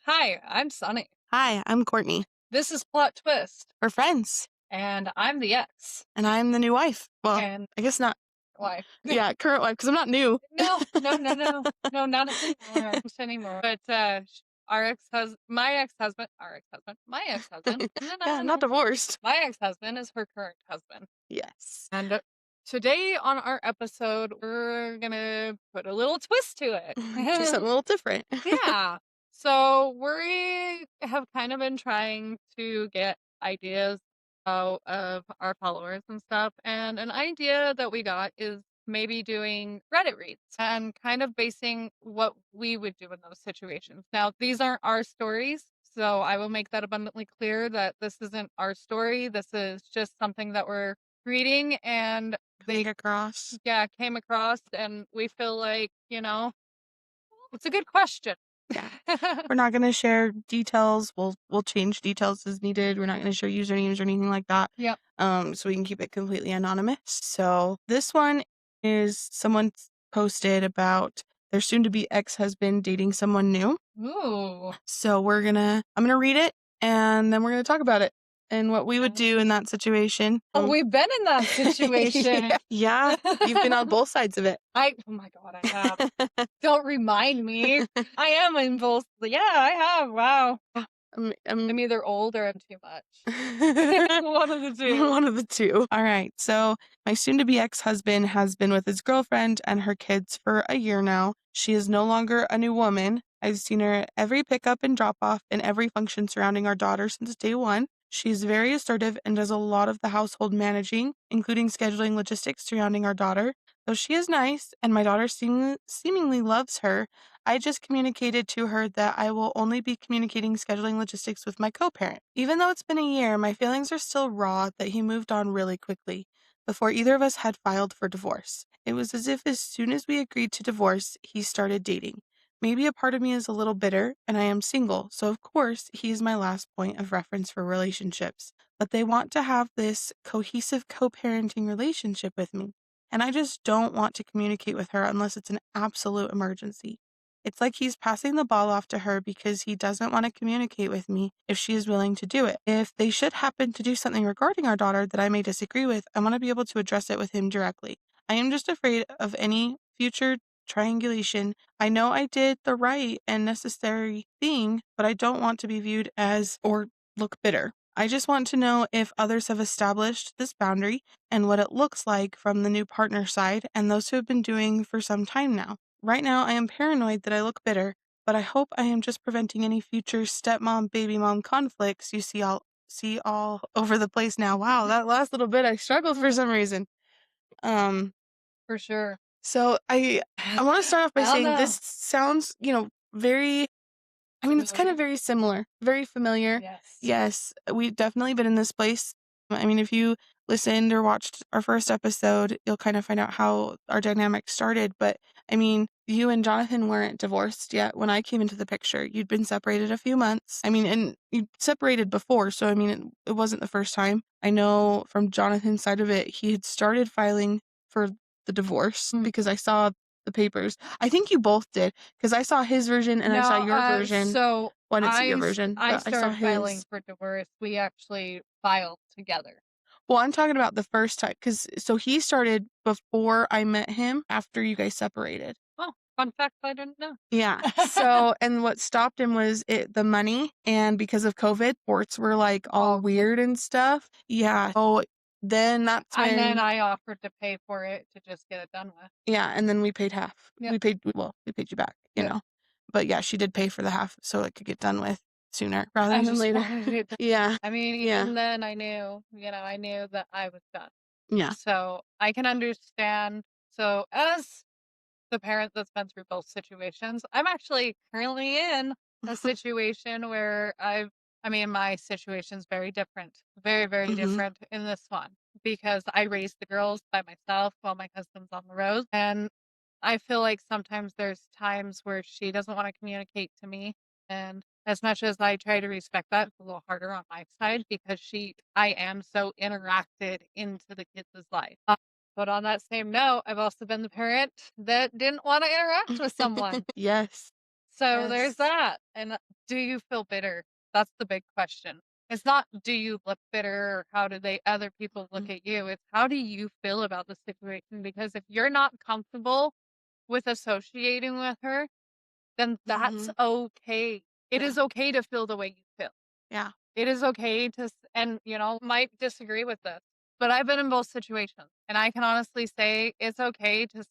Hi, I'm Sunny. Hi, I'm Courtney. This is Plot Twist, We're friends, and I'm the ex. and I'm the new wife. Well, And I guess not. why? Yeah, current wife, because I'm not new. No, not anymore. But our my ex-husband. No, Yeah, no, not no. divorced. My ex-husband is her current husband. Yes. And today on our episode, we're gonna put a little twist to it. Do something a little different. Yeah. So we have kind of been trying to get ideas out of our followers and stuff. And an idea that we got is maybe doing Reddit reads and kind of basing what we would do in those situations. Now, these aren't our stories. So I will make that abundantly clear that this isn't our story. This is just something that we're reading and Coming across. came across, and we feel like, it's a good question. Yeah. We're not going to share details. We'll change details as needed. We're not going to share usernames or anything like that. Yep. So we can keep it completely anonymous. So this one is someone posted about their soon-to-be ex-husband dating someone new. Ooh. So I'm gonna read it and then we're gonna talk about it and what we would do in that situation. Oh, we've been in that situation. Yeah, you've been on both sides of it. Oh my God, I have. Don't remind me. I am in both. Yeah, I have. Wow. I'm either old or I'm too much. One of the two. One of the two. All right. So my soon-to-be ex-husband has been with his girlfriend and her kids for a year now. She is no longer a new woman. I've seen her at every pickup and drop-off and every function surrounding our daughter since day one. She's very assertive and does a lot of the household managing, including scheduling logistics surrounding our daughter. Though she is nice and my daughter seemingly loves her, I just communicated to her that I will only be communicating scheduling logistics with my co-parent. Even though it's been a year, my feelings are still raw that he moved on really quickly, before either of us had filed for divorce. It was as if as soon as we agreed to divorce, he started dating. Maybe a part of me is a little bitter, and I am single, so of course, he is my last point of reference for relationships. But they want to have this cohesive co-parenting relationship with me, and I just don't want to communicate with her unless it's an absolute emergency. It's like he's passing the ball off to her because he doesn't want to communicate with me if she is willing to do it. If they should happen to do something regarding our daughter that I may disagree with, I want to be able to address it with him directly. I am just afraid of any future triangulation. I know I did the right and necessary thing, but I don't want to be viewed as or look bitter. I just want to know if others have established this boundary and what it looks like from the new partner side and those who have been doing for some time now. Right now, I am paranoid that I look bitter, but I hope I am just preventing any future stepmom baby mom conflicts you see all over the place now. Wow, that last little bit I struggled for some reason. For sure. So I want to start off by I don't saying know. this sounds, very it's kind of very similar, very familiar. Yes. Yes, we've definitely been in this place. I mean, if you listened or watched our first episode, you'll kind of find out how our dynamic started. But I mean, you and Jonathan weren't divorced yet when I came into the picture. You'd been separated a few months. I mean, and you separated before, so I mean, it wasn't the first time. I know from Jonathan's side of it, he had started filing for the divorce because I saw the papers. I think you both did because I saw his version and I saw your version. So Well, I didn't see your version, I but I saw started filing his. for divorce. We actually filed together. Well, I'm talking about the first time because so he started before I met him after you guys separated. Oh, fun fact I didn't know. Yeah. So, and what stopped him was the money, and because of COVID, courts were like all weird and stuff. Yeah. So then that's when. And then I offered to pay for it to just get it done with. Yeah, and then we paid half. Yep. We paid you back, you know. But yeah, she did pay for the half so it could get done with sooner rather I than just later. wanted it done. Yeah. I mean, Yeah. even then I knew, I knew that I was done. Yeah. So I can understand. So as the parent that's been through both situations, I'm actually currently in a situation where my situation's very different, very, very different in this one because I raised the girls by myself while my husband's on the road. And I feel like sometimes there's times where she doesn't want to communicate to me. And as much as I try to respect that, it's a little harder on my side because I am so interacted into the kids' life. But on that same note, I've also been the parent that didn't want to interact with someone. Yes. So there's Yes. that. And do you feel bitter? That's the big question. It's not do you look bitter or how do they other people look Mm, at you? It's how do you feel about the situation? Because if you're not comfortable with associating with her, then that's mhm. okay. It Yeah. is okay to feel the way you feel. Yeah. It is okay to and, might disagree with this, but I've been in both situations, and I can honestly say it's okay to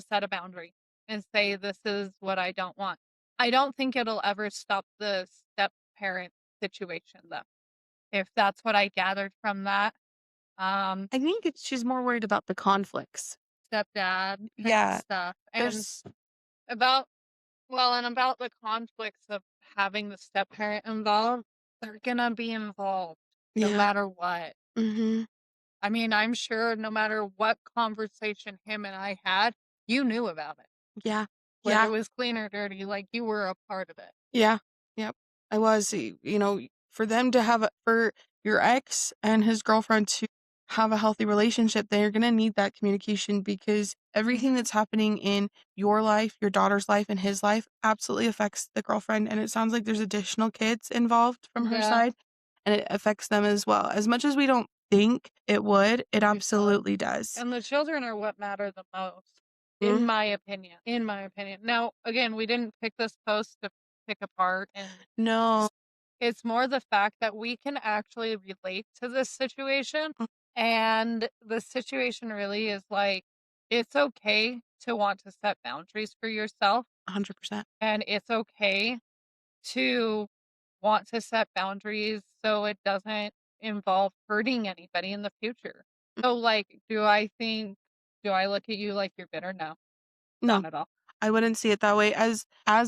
set a boundary and say, "This is what I don't want." I don't think it'll ever stop the step-parent situation, though, if that's what I gathered from that. Um, I think she's more worried about the conflicts. Stepdad kind of Yeah. stuff, and There's about and about the conflicts of having the step-parent involved, they're gonna be involved no yeah. matter what. Mhm. I mean, I'm sure no matter what conversation him and I had, you knew about it. Yeah. Whether Yeah. it was clean or dirty, like, you were a part of it. Yeah. Yep. I was, for them to have for your ex and his girlfriend to have a healthy relationship, they're gonna need that communication because everything Mhm. that's happening in your life, your daughter's life, and his life absolutely affects the girlfriend. And it sounds like there's additional kids involved from her Yeah, side, and it affects them as well. As much as we don't think it would, it it does. absolutely does. And the children are what matter the most, Mm, in my opinion. Now, again, we didn't pick this post to pick apart, and no. it's more the fact that we can actually relate to this situation, Mm, and the situation really is like, it's okay to want to set boundaries for yourself, 100%. and it's okay to want to set boundaries so it doesn't involve hurting anybody in the future. Mm, So, like, do I look at you like you're bitter? No, no. not at all. I wouldn't see it that way. As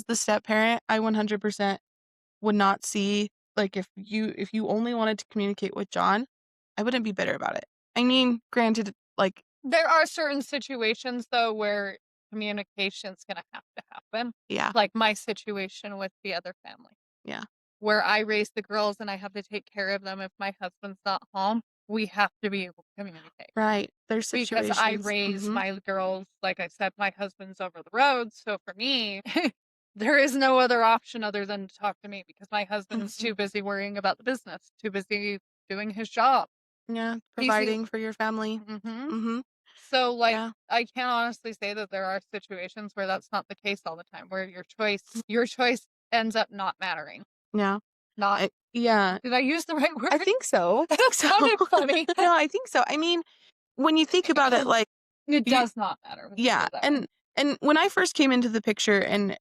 the step parent, I 100% would not see like if you only wanted to communicate with John, I wouldn't be bitter about it. I mean, granted, like There are certain situations, though, where communication's gonna have to happen, yeah, like my situation with the other family, yeah, where I raise the girls and I have to take care of them if my husband's not home, we have to be able to communicate. right. There's Because I situations. raise Mhm, my girls, like I said, my husband's over the road, so for me, there is no other option other than to talk to me because my husband's mhm. too busy worrying about the business, too busy doing his job. Yeah, He's providing for your family. mhm. Mhm. So, like, Yeah. I can honestly say that there are situations where that's not the case all the time, where Mm, your choice ends up not mattering. yeah. Not Yeah. Did I use the right I word? think so. I That think so. sounded funny. No, I think so. I mean, when you think about it, like It you does not matter, let's put yeah, it that way. and when I first came into the picture and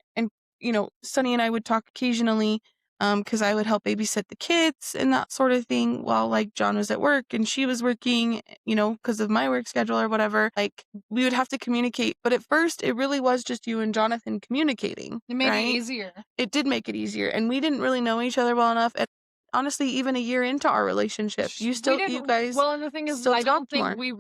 Sonny and I would talk occasionally, because I would help babysit the kids and that sort of thing while, like, John was at work and she was working, because of my work schedule or whatever, like, we would have to communicate, but at first, it really was just you and Jonathan communicating, It made it right? easier. It did make it easier, and we didn't really know each other well enough, and honestly, even a year into our relationship, We you didn't guys well, and the thing is still I don't talked think more. we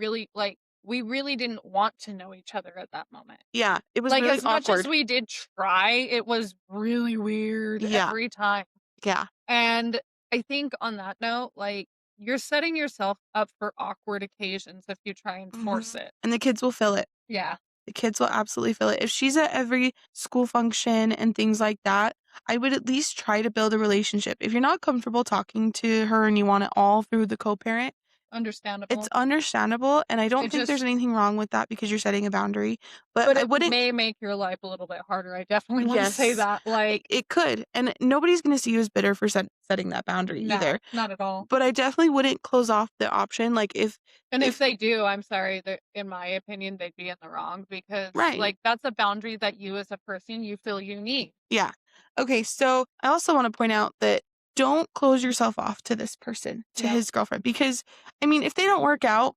really didn't want to know each other at that moment. Yeah, it was Like, really as much as awkward. we did try, it was really weird Yeah, every time. yeah. And I think on that note, like, you're setting yourself up for awkward occasions if you try and force Mhm. it. And the kids will feel it. Yeah, The kids will absolutely feel it. If she's at every school function and things like that, I would at least try to build a relationship. If you're not comfortable talking to her and you want it all through the co-parent, it's understandable. understandable, and I don't It think there's just anything wrong with that because you're setting a boundary, but but I it wouldn't may make your life a little bit harder. I definitely wanna say yes, that, like, it could, and nobody's gonna see you as bitter for setting that boundary no, either, not at all. but I definitely wouldn't close off the option, like, And if if they do, I'm sorry that in my opinion, they'd be in the wrong because, right. like, that's a boundary that you as a person, you feel you need. Yeah. Okay, so I also wanna point out that don't close yourself off to this person, to Yep. his girlfriend, because, I mean, if they don't work out,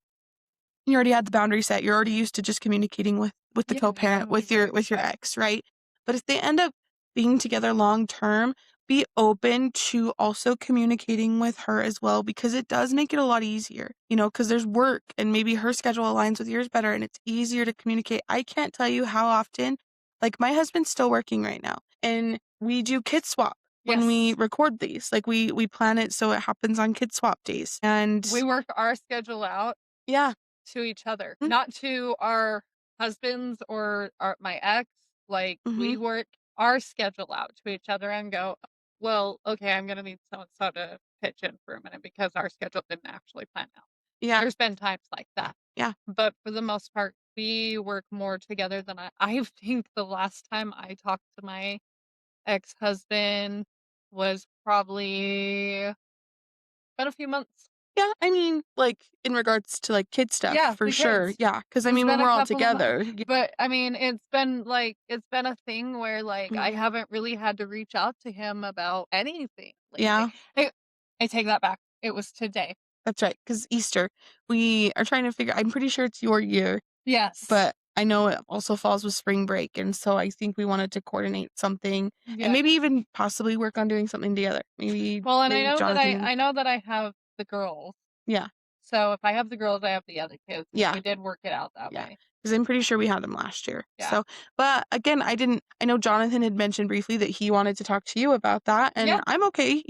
you already had the boundary set, you're already used to just communicating with the Yeah, you co-parent, have mutual with your respect. ex, right? But if they end up being together long term, be open to also communicating with her as well because it does make it a lot easier, because there's work and maybe her schedule aligns with yours better and it's easier to communicate. I can't tell you how often, like, my husband's still working right now, and we do kid swap when we Yes. record these. Like, we plan it so it happens on kid swap days, and We work our schedule out yeah. to each other, Mm, not to our husbands or my ex. Like, we mhm. work our schedule out to each other and go, well, okay, I'm going to need so and so to pitch in for a minute because our schedule didn't actually plan out. Yeah. There's been times like that. Yeah. But for the most part, we work more together than I think the last time I talked to my ex-husband was probably been a few months. Yeah, I mean, like, in regards to, like, kid stuff, Yeah, for the sure, kids. yeah, because I It's mean, when been a we're all couple of months, together, but I mean, it's been a thing where like I Mhm. haven't really had to reach out to him about anything lately. Yeah, I take that back. It was today. that's right. Because Easter, we are trying to figure I'm pretty sure it's your year, Yes. but I know it also falls with spring break, and so I think we wanted to coordinate something and Yeah. maybe even possibly work on doing something together. Well, and Maybe Jonathan and I know that I have the girls. yeah, So if I have the girls, I have the other kids, and yeah. we did work it out that Yeah, way. because 'cause I'm pretty sure we had them last year. Yeah. So, but again, I know Jonathan had mentioned briefly that he wanted to talk to you about that, Yeah. and I'm okay,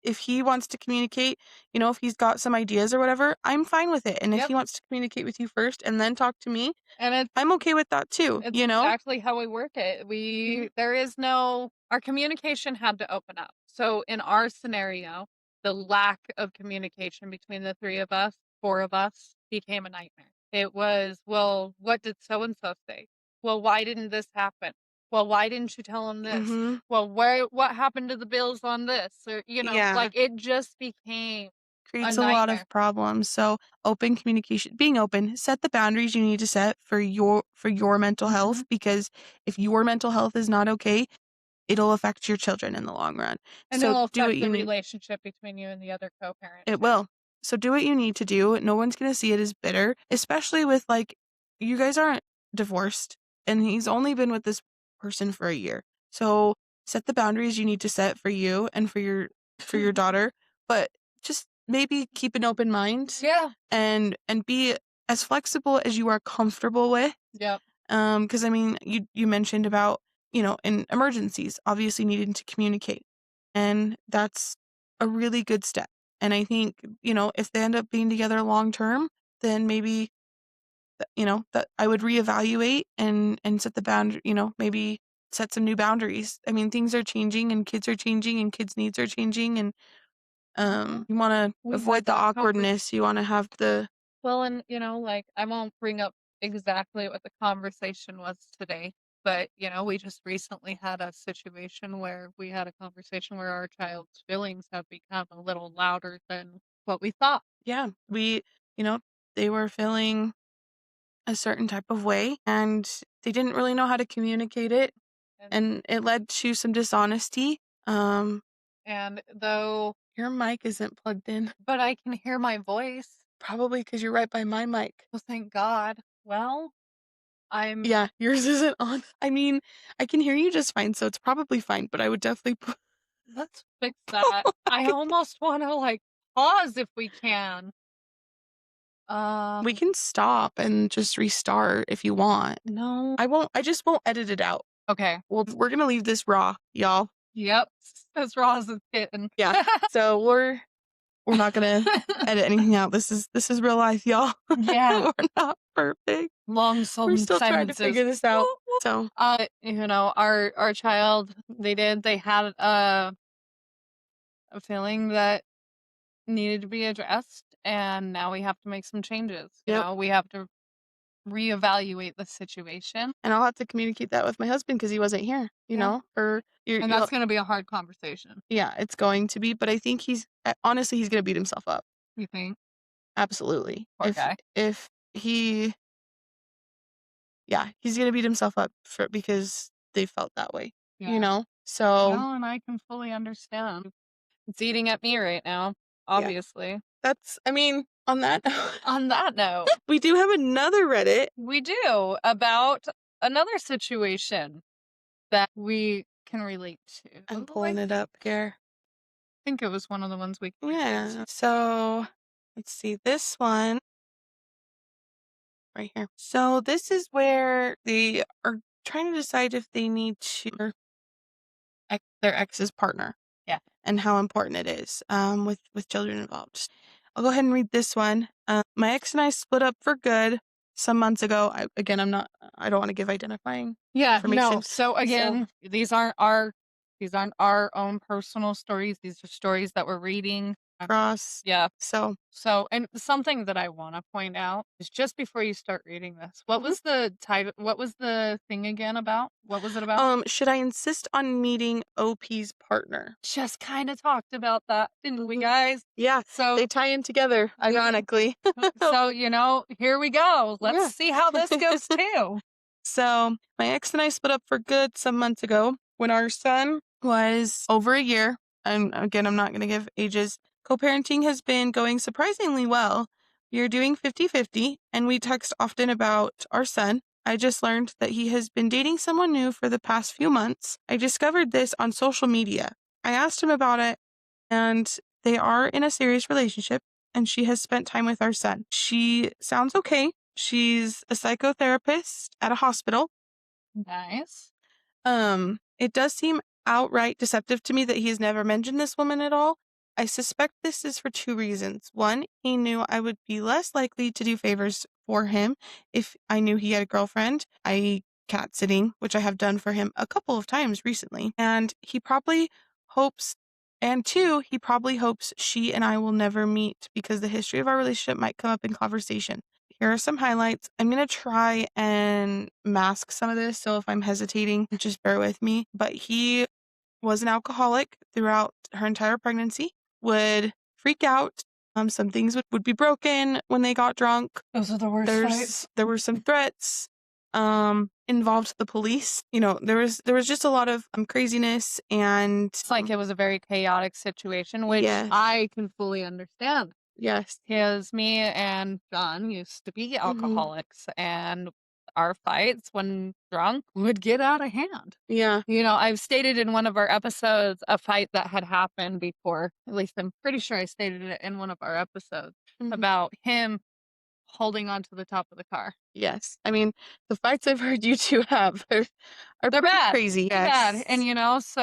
if he wants to communicate, if he's got some ideas or whatever, I'm fine with it, and if Yep. he wants to communicate with you first and then talk to me, And I'm okay with that too, it's you know? exactly how we work it. Mhm. There is no, our communication had to open up. So in our scenario, the lack of communication between the three of us, four of us, became a nightmare. It was, well, what did so and so say? Well, why didn't this happen? Well, why didn't you tell him this? Mhm. Well, what happened to the bills on this? Or, Yeah. like it just became a Creates a lot nightmare. of problems. So, open communication, being open, set the boundaries you need to set for your mental Hmm. health because if your mental health is not okay, it'll affect your children in the long run. And So it'll do affect what the you need. relationship between you and the other co-parent It too. will. So do what you need to do. No one's going to see it as bitter, especially with like you guys aren't divorced and he's only been with this person for a year. So set the boundaries you need to set for you and for your daughter, but just maybe keep an open mind Yeah. and be as flexible as you are comfortable with. Yep. Because I mean, you mentioned about, in emergencies, obviously needing to communicate. And that's a really good step. And I think, if they end up being together long term, then maybe, that I would reevaluate and set the boundary, maybe set some new boundaries. I mean, things are changing and kids are changing and kids' needs are changing and Mhm. you want to We avoid had the that awkwardness. You want to have the well, and, like, I won't bring up exactly what the conversation was today, but, we just recently had a situation where we had a conversation where our child's feelings have become a little louder than what we thought. yeah, you know, they were feeling a certain type of way and they didn't really know how to communicate it And and it led to some dishonesty. Um, and though your mic isn't plugged in, but I can hear my voice. probably because you're right by my mic. Well, thank God. Well, I'm Yeah, yours isn't on. I mean, I can hear you just fine, so it's probably fine, but I would definitely let's fix that. I almost wanna, like, pause if we can. we can stop and just restart if you want. No. I just won't edit it out. Okay. Well, we're gonna leave this raw, y'all. Yep. As raw as it's getting. Yeah. So we're not gonna edit anything out. This is real life, y'all. Yeah. We're not perfect. Long We're some still trying to sentences. figure this out. So, Our child, they had a feeling that needed to be addressed, and now we have to make some changes. yep. We have to reevaluate the situation, And I'll have to communicate that with my husband because he wasn't here, yeah, or and that's going to be a hard conversation. yeah, it's going to be, but I think honestly, he's gonna beat himself up. You think? Absolutely. Poor guy. If he, yeah, he's gonna beat himself up because they felt that way, Yeah. So, Well, and I can fully understand. It's eating at me right now, yeah, obviously. I mean, on that, On that note, we do have another Reddit. we do about another situation that we can relate to. I'm I pulling it up here. think it was one of the ones we can relate Yeah. to. So let's see this one right here. So this is where they are trying to decide if they need to their ex's partner. Yeah. And how important it is with children involved. I'll go ahead and read this one. My ex and I split up for good. some months ago. I don't want to give identifying Yeah, no. information. So So again, these aren't our own personal stories. These are stories that we're reading. cross. Yeah. So So, and something that I want to point out is just before you start reading this, what mhm. was the title? What was the thing again about? What was it about? Should I insist on meeting OP's partner? Just kind of talked about that, didn't we, Mhm. guys? Yeah, So, they tie in together, yeah. ironically. So, here we go. Let's Yeah. see how this goes too. So, my ex and I split up for good some months ago when our son was over a year. And again, I'm not going to give ages. Co parenting has been going surprisingly well. We are doing 50-50, and we text often about our son. I just learned that he has been dating someone new for the past few months. I discovered this on social media. I asked him about it, and they are in a serious relationship, and she has spent time with our son. She sounds okay. She's a psychotherapist at a hospital. Nice. It does seem outright deceptive to me that he has never mentioned this woman at all. I suspect this is for two reasons. One, he knew I would be less likely to do favors for him if I knew he had a girlfriend, i.e., cat sitting, which I have done for him a couple of times recently. Hopes, and two, he probably hopes she and I will never meet because the history of our relationship might come up in conversation. Here are some highlights. I'm going to try and mask some of this, so if I'm hesitating, just bear with me. But he was an alcoholic throughout her entire pregnancy, would freak out. Some things would be broken when they got drunk. Those are the worst fights. There were some threats involved the police. There was just a lot of craziness and It's like it was a very chaotic situation, which yes. I can fully understand. Yes. Because me and John used to be Mhm. alcoholics, and our fights when drunk would get out of hand. Yeah. I've stated in one of our episodes a fight that had happened before. At least I'm pretty sure I stated it in one of our episodes Mhm. about him holding onto the top of the car. Yes. I mean, the fights I've heard you 2 have are They're pretty bad. crazy. They're bad. And Yes.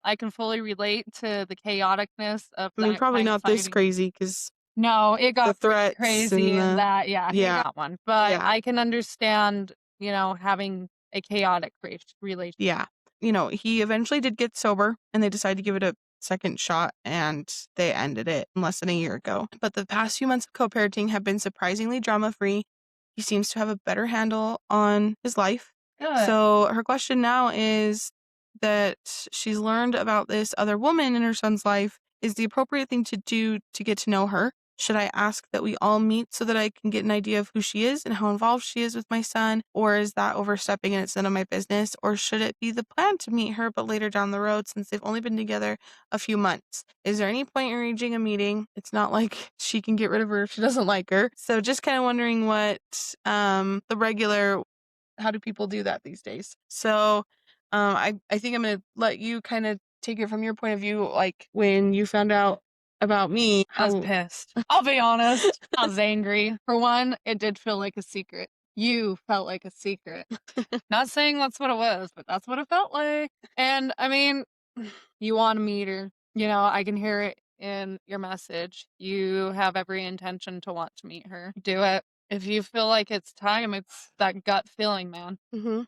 I can fully relate to the chaoticness of I mean, that probably kind of not this fighting. crazy because No, it the got pretty threats crazy and in the that, yeah, it yeah, got one, but yeah, I can understand, having a chaotic relationship. yeah. He eventually did get sober, and they decided to give it a second shot, and they ended it less than a year ago. But the past few months of co-parenting have been surprisingly drama-free. He seems to have a better handle on his life. Good. So her question now is that she's learned about this other woman in her son's life. Is the appropriate thing to do to get to know her? Should I ask that we all meet so that I can get an idea of who she is and how involved she is with my son? Or is that overstepping and it's none of my business? Or should it be the plan to meet her but later down the road since they've only been together a few months? Is there any point in arranging a meeting? It's not like she can get rid of her if she doesn't like her. So just kind of wondering what the regular how do people do that these days? So I think I'm gonna let you kind of take it from your point of view, like when you found out about me, I was how pissed. I'll be honest, I was angry. For one, it did feel like a secret. You felt like a secret. Not saying that's what it was, but that's what it felt like. And I mean, you wanna meet her, I can hear it in your message. You have every intention to want to meet her. Do it. If you feel like it's time, it's that gut feeling, man. Mhm.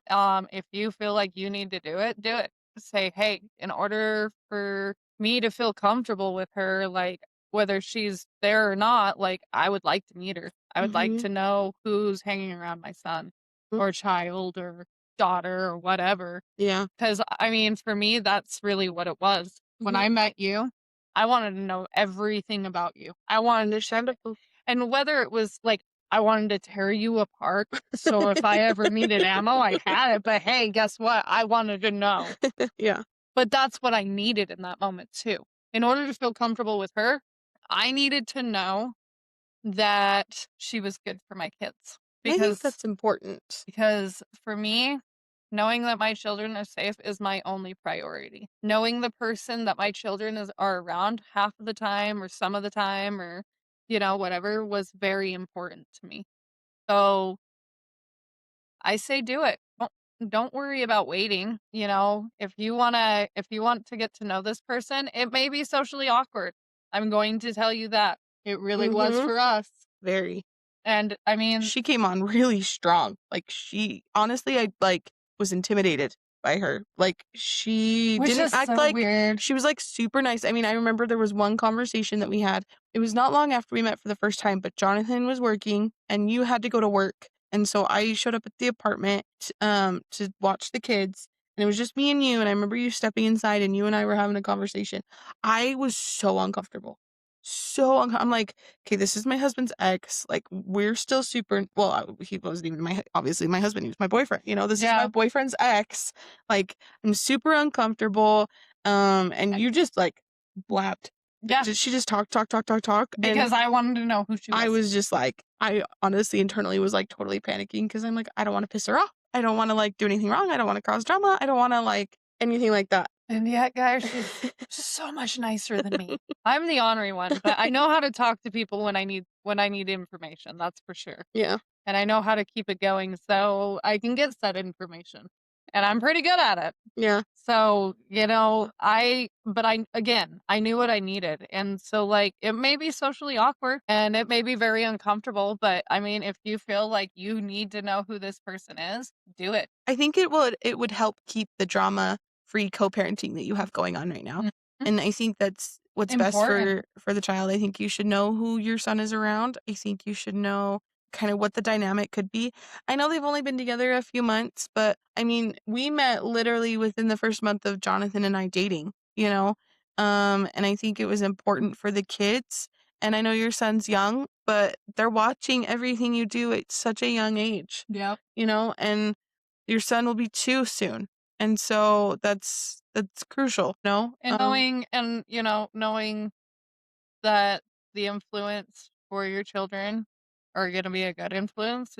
If you feel like you need to do it, do it. Say, hey, in order for me to feel comfortable with her, like whether she's there or not, like I would like to meet her. I would like Mhm. to know who's hanging around my son Mm. or child or daughter or whatever. Yeah. Because I mean, for me, that's really what it was. When Mhm. I met you, I wanted to know everything about you. I wanted to Understandable. and whether it was like I wanted to tear you apart, so if I ever needed ammo, I had it, but hey, guess what? I wanted to know. Yeah. But that's what I needed in that moment too. In order to feel comfortable with her, I needed to know that she was good for my kids. I think Because that's important. because for me, knowing that my children are safe is my only priority. Knowing the person that my children are around half of the time or some of the time or whatever was very important to me. So I say do it. Don't worry about waiting. If you want to get to know this person, it may be socially awkward. I'm going to tell you that. It really was Mhm. for us. Very. And I mean, she came on really strong. Like, she honestly, I, like, was intimidated by her. Like, she which didn't is act so like weird. she was, like, super nice. I mean, I remember there was one conversation that we had. It was not long after we met for the first time, but Jonathan was working, and you had to go to work, and so I showed up at the apartment, to watch the kids, and it was just me and you, and I remember you stepping inside, and you and I were having a conversation. I was so uncomfortable. I'm like, "Okay, this is my husband's ex, like, we're still super" well, he wasn't even obviously my husband, he was my boyfriend, this is my Yeah. boyfriend's ex, like, I'm super uncomfortable, and you just, like, blabbed. Yeah. She just talked, talk, talk, talk, talk, and Because I wanted to know who she I was. was just like I honestly internally was, like, totally panicking because 'cause I'm like, "I don't wanna piss her off. I don't wanna, like, do anything wrong. I don't wanna cause drama. I don't wanna, like, anything like that." And yet, guys, she's so much nicer than me. I'm the ornery one, but I know how to talk to people when I need information, that's for sure. Yeah, And I know how to keep it going so I can get said information. And I'm pretty good at it. yeah. So, but again, I knew what I needed. And so, like, it may be socially awkward and it may be very uncomfortable, but I mean, if you feel like you need to know who this person is, do it. I think it would help keep the drama-free co-parenting that you have going on right now, Mhm. and I think that's what's best Important. for the child. I think you should know who your son is around. I think you should know kind of what the dynamic could be. I know they've only been together a few months, but, I mean, we met literally within the first month of Jonathan and I dating, you know? And I think it was important for the kids, and I know your son's young, but they're watching everything you do at such a young age, Yep. and your son will be 2 soon, and so that's crucial, no? And knowing that the influence for your children are going to be a good influence.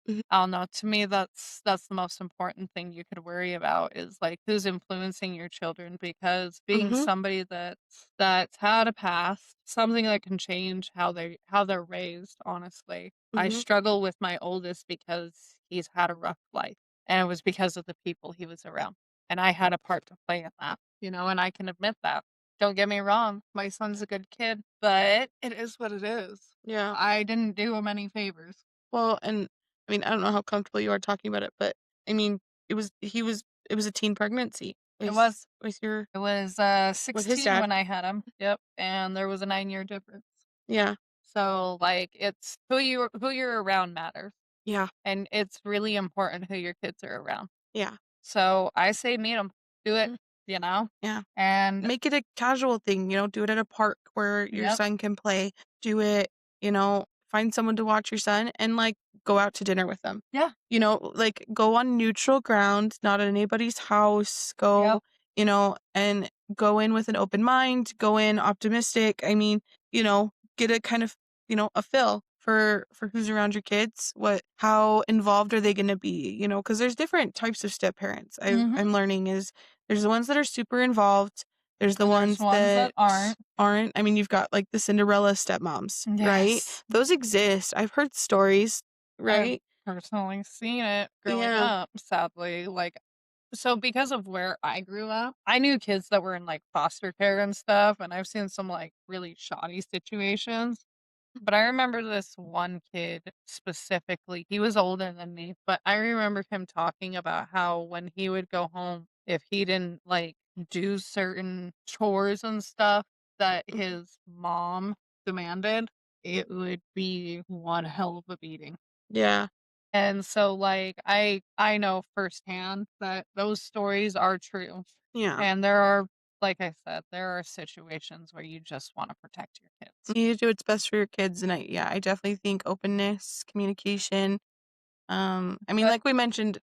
Mhm, I don't know. To me, that's the most important thing you could worry about is like who's influencing your children because being mhm, somebody that's had a past, something that can change how they're raised, honestly. I mhm. struggle with my oldest because he's had a rough life and it was because of the people he was around. And I had a part to play in that, and I can admit that. Don't get me wrong, my son's a good kid, but it is what it is. Yeah. I didn't do him any favors. Well, and, I mean, I don't know how comfortable you are talking about it, but, I mean, it was a teen pregnancy It was with your It was, with his 16 dad. when I had him. Yep, and there was a 9-year difference. Yeah, So, like, it's who you're around matters, yeah, and it's really important who your kids are around. yeah. So, I say meet them, do it, Mhm, you know? yeah. And Make it a casual thing, do it at a park where your yep, son can play. Do it, find someone to watch your son and, like, go out to dinner with them. yeah, Like, go on neutral ground, not at anybody's house. yep, And go in with an open mind, go in optimistic. I mean, get a kind of, a feel for who's around your kids. How involved are they going to be? Because there's different types of step parents. mhm, I'm learning is there's the ones that are super involved. There's the and there's ones ones that that aren't. aren't. I mean, you've got like the Cinderella stepmoms, right? Yes. Those exist. I've heard stories, I've right? personally seen it growing Yeah. up, sadly, like so because of where I grew up, I knew kids that were in, like, foster care and stuff, and I've seen some, like, really shoddy situations. But I remember this one kid specifically, he was older than me, but I remember him talking about how when he would go home, if he didn't, like, do certain chores and stuff that Mhm. his mom demanded, it would be one hell of a beating. Yeah. And so, like, I know firsthand that those stories are true. Yeah. And there are like I said, there are situations where you just wanna protect your kids. You need to do what's best for your kids, and I definitely think openness, communication, I mean, But like we mentioned.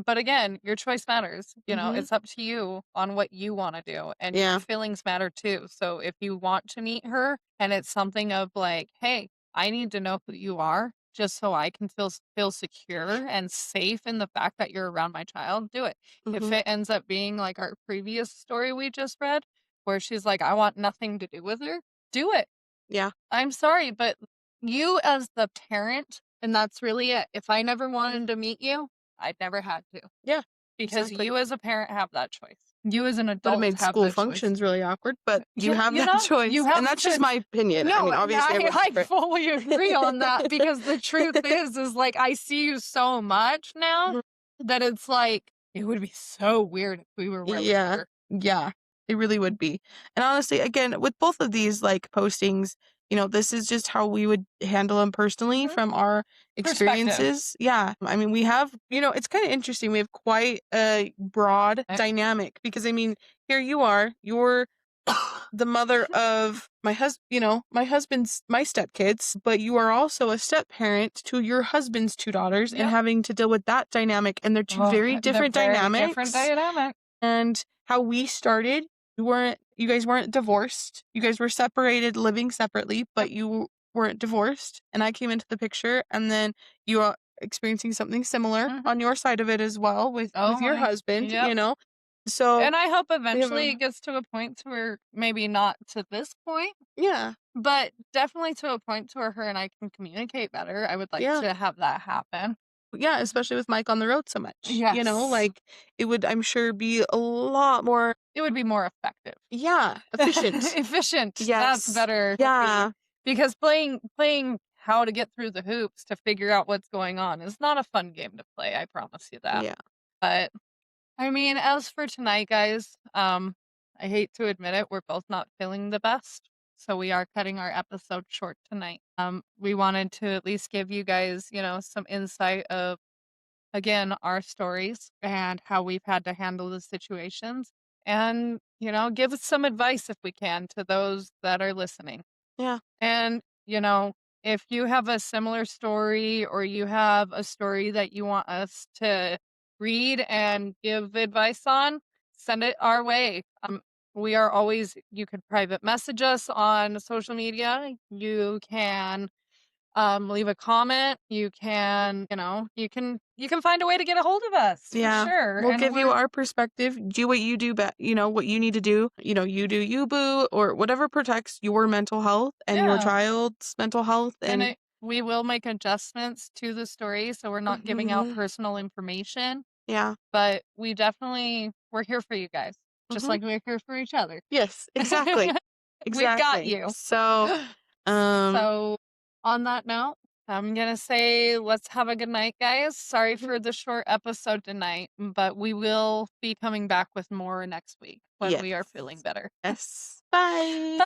But again, your choice matters. Mhm. It's up to you on what you want to do, and your Yeah. feelings matter too. So if you want to meet her and it's something of like, hey, I need to know who you are just so I can feel secure and safe in the fact that you're around my child, do it. If Mhm. it ends up being like our previous story we just read, where she's like, I want nothing to do with her, do it. Yeah. I'm sorry, but you as the parent, and that's really it. If I never wanted to meet you, I'd never had to. Yeah. Because Exactly. you as a parent have that choice. You as an Would have adult made have school the choice. functions really awkward, but you Yeah, have you that know, you choice, and have that's just to. my opinion. I No, mean, and obviously, everyone's I different. fully agree on that because the truth is like I see you so much now Mhm. that it's like it would be so weird if we were where we Yeah. were. Yeah. It really would be. And honestly, again, with both of these, like, postings, this is just how we would handle them personally Mhm. from our Perspective. experiences. Yeah. I mean, we have, it's kinda interesting. We have quite a broad dynamic because, I mean, here you are, you're the mother of my husband's my stepkids, but you are also a step parent to your husband's 2 daughters and Yep. having to deal with that dynamic, and they're 2 Oh, very they're different very different dynamics. dynamic. And how we started, you guys weren't divorced. You guys were separated, living separately, Yep. but you weren't divorced. And I came into the picture, and then you are experiencing something similar Mhm. on your side of it as well with Oh your my. husband, Yep. So And I hope we have eventually a it gets to a point to where maybe not to this point, yeah, but definitely to a point to where her and I can communicate better. I would like yeah, to have that happen. yeah, especially with Mike on the road so much, Yes. like, it would, I'm sure, be a lot more, It would be more effective. yeah, efficient. Efficient. That's Yes. better Yeah. because playing how to get through the hoops to figure out what's going on is not a fun game to play, I promise you that. Yeah. But I mean, as for tonight, guys, I hate to admit it, we're both not feeling the best. So we are cutting our episode short tonight. We wanted to at least give you guys, some insight of again our stories and how we've had to handle the situations and, give us some advice if we can to those that are listening. Yeah. And, if you have a similar story or you have a story that you want us to read and give advice on, send it our way. We are always, you could private message us on social media. You can leave a comment. You can, you can find a way to get a hold of us for Yeah. sure. We'll And give you we're, our perspective. Do what you do, what you need to do. You do you, boo, or whatever protects your mental health and your yeah. child's mental health. And And we will make adjustments to the story. So we're not giving out Mhm. personal information. Yeah. But we're here for you guys, just Hmm. like we're here for each other. Yes, exactly. We've got Exactly. you. So, um, So, on that note, I'm gonna say let's have a good night, guys. Sorry mhm. for the short episode tonight, but we will be coming back with more next week when Yes. we are feeling better. Yes. Bye.